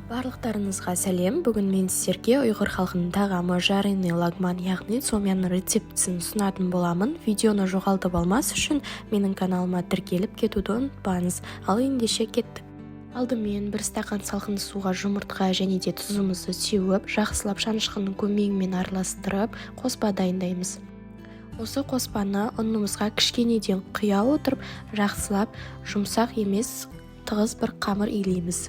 Барлықтарыңызға сәлем. Бүгін мен сіздерге ұйғыр халқының тағамы жареный лагман, яғни сомяның рецептісін ұсынатын боламын. Видеоны жоғалтып алмас үшін менің каналыма тіркеліп кетуді ұмытпаңыз. Ал ендеше кеттік. Алдымен бір стақан салқын суға жұмыртқа және де тұзымызды сеуіп, жақсылап шанышқының көмегімен араластырып, қоспа дайындаймыз. Осы қоспаны ұнымызға кішкенеден құя отырып, жақсылап жұмсақ емес тығыз бір қамыр илейміз.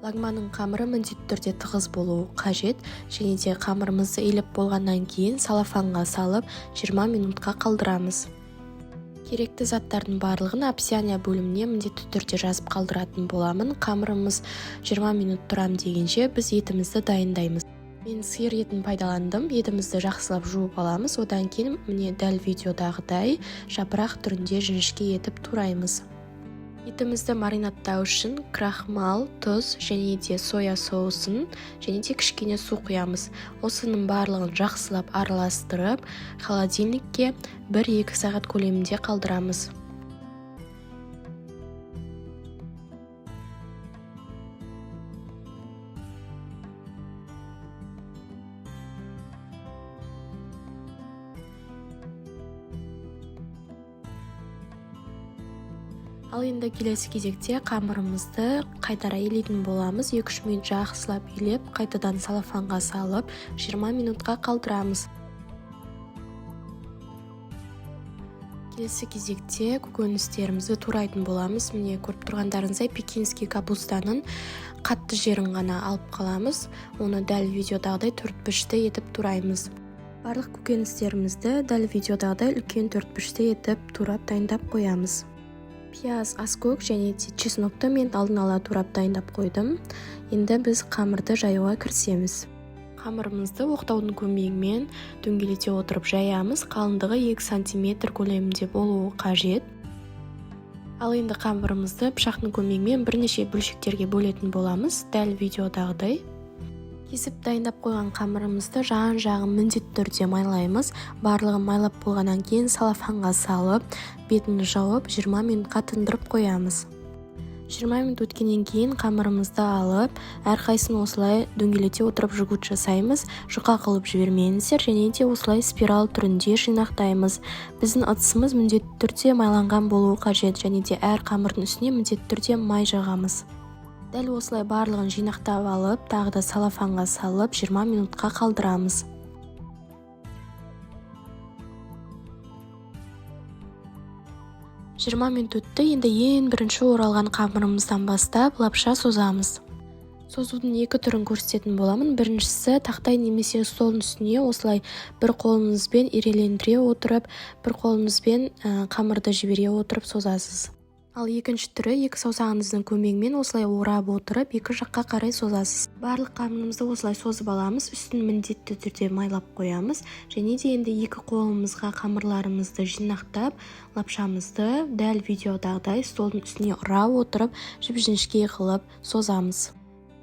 Лагманның қамыры міндетті түрде тығыз болуы қажет, және де қамырымызды илеп болғаннан кейін салафанға салып 20 минутқа қалдырамыз. Керекті заттардың барлығын описание бөліміне міндетті түрде жазып қалдыратын боламын. Қамырымыз 20 минут тұрам дегенше біз етімізді дайындаймыз. Мен сиыр етін пайдаландым. Етімізді жақсылап жуып аламыз. Одан кейін міне дәл видеодағыдай жапырақ түрінде жіңішке етіп тураймыз. Етімізді маринаттау үшін крахмал, тұз және де соя соусын және де кішкене су құямыз. Осының барлығын жақсылап араластырып, холодильникке 1-2 сағат көлемінде қалдырамыз. Ал енді келесі кезекте қамырымызды қайтара илейтін боламыз. 2-3 минут жақсылап илеп, қайтадан салафанға салып, 20 минутқа қалдырамыз. Келесі кезекте көкөністерімізді турайтын боламыз. Міне көріп тұрғандарыңыздай пекинский капустаның қатты жерін ғана алып қаламыз. Оны дәл видеодағыдай 4-5-те етіп тураймыз. Барлық көкөністерімізді дәл видеодағыдай үлкен 4-5-те етіп турап дайындап қоямыз. Пияз, аскөк және де чеснокты мен алдын ала турап дайындап қойдым. Енді біз қамырды жаюға кірісеміз. Қамырымызды оқтаудың көмегімен дөңгелете отырып жаямыз. Қалыңдығы 2 см көлемінде болуы қажет. Ал енді қамырымызды пышақтың көмегімен бірнеше бөлшектерге бөлетін боламыз. Дәл видеодағыдай. Кесіп дайындап қойған қамырымызды жағын міндетті түрде майлаймыз. Барлығын майлап болғаннан кейін салафанға салып, бетін жауып 20 минутқа тындырып қоямыз. 20 минут өткеннен кейін қамырымызды алып, әрқайсысын осылай дөңгелете отырып жгут жасаймыз. Жұқа қылып жібермеңіздер, және де осылай спираль түрінде жинақтаймыз. Біздің ыдысымыз міндетті түрде майланған болуы қажет, және де әр қамырдың үстіне міндетті түрде май жағамыз. Дәл осылай барлығын жинақтап алып, тағы да салафанға салып 20 минутқа қалдырамыз. Минут өтті. Енді ең бірінші оралған қамырымыздан бастап лапша созамыз. Созудың 2 түрін көрсететін боламын. Біріншісі тақтай немесе столдың үстіне осылай бір қолыңызбен ирелендіре отырып, бір қолыңызбен қамырды жібере отырып созасыз. Ал екінші түрі 2 саусағыңыздың көмегімен осылай орап отырып, 2 жаққа қарай созасыз. Барлық қамырымызды осылай созып аламыз, үстін міндетті түрде майлап қоямыз. Және де енді 2 қолымызға қамырларымызды жинақтап, лапшамызды дәл видеодағыдай столдың үстіне ұра отырып, жіп-жіңішке қылып созамыз.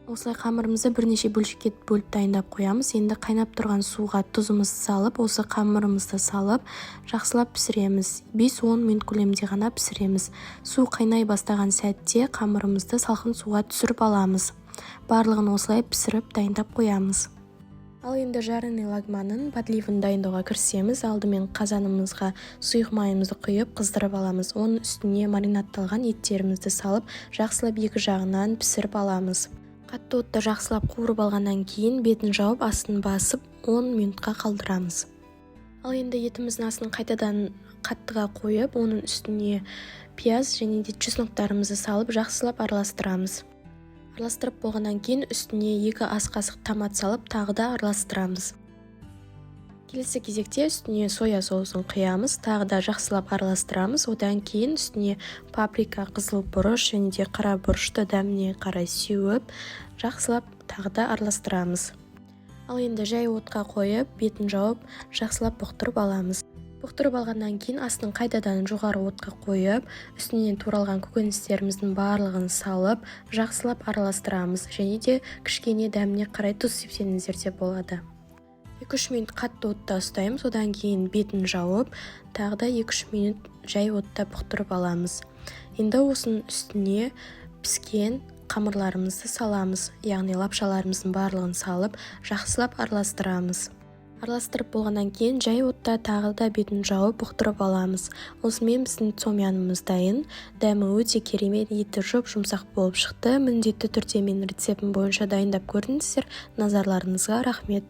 Осылай қамырымызды бірнеше бөлшекке бөліп дайындап қоямыз. Енді қайнап тұрған суға тұзымызды салып, осы қамырымызды салып, жақсылап пісіреміз. 5-10 минут көлемінде ғана пісіреміз. Су қайнай бастаған сәтте қамырымызды салқын суға түсіріп аламыз. Барлығын осылай пісіріп дайындап қоямыз. Ал енді жареный лагманның подливын дайындауға кірісеміз. Алдымен қазанымызға сұйық майымызды құйып қыздырып аламыз. Оның үстіне маринатталған еттерімізді салып, жақсылап 2 жағынан пісіріп аламыз. Қатты отта жақсылап қуырып алғаннан кейін бетін жауып, астын басып 10 минутқа қалдырамыз. Ал енді етіміздің астын қайтадан қаттыға қойып, оның үстіне пияз және де чесноктарымызды салып, жақсылап араластырамыз. Араластырып болғаннан кейін үстіне 2 ас қасық томат салып, тағы да араластырамыз. Келесі кезекте үстіне соя соусын құямыз, тағы да жақсылап араластырамыз. Одан кейін үстіне паприка, қызыл бұрыш және де қара бұрышты дәміне қарай сеуіп, жақсылап тағы да араластырамыз. Ал енді жай отқа қойып, бетін жауып, жақсылап бұқтырып аламыз. Бұқтырып алғаннан кейін астын қайтадан жоғары отқа қойып, үстінен туралған көкөністеріміздің барлығын салып, жақсылап араластырамыз. Және де кішкене дәміне қарай тұз сепсеңіздер де болады. 2-3 минут қатты отта ұстаймыз, одан кейін бетін жауып, тағы да 2-3 минут жай отта бұқтырып аламыз. Енді осының үстіне піскен қамырларымызды саламыз, яғни лапшаларымыздың барлығын салып, жақсылап араластырамыз. Араластырып болғаннан кейін жай отта тағы да бетін жауып бұқтырып аламыз. Осымен біздің томьянымыз дайын. Дәмі өте керемет, еті жұмсақ болып шықты. Міндетті түрде менің рецептім бойынша дайындап көріңіздер. Назарларыңызға рахмет.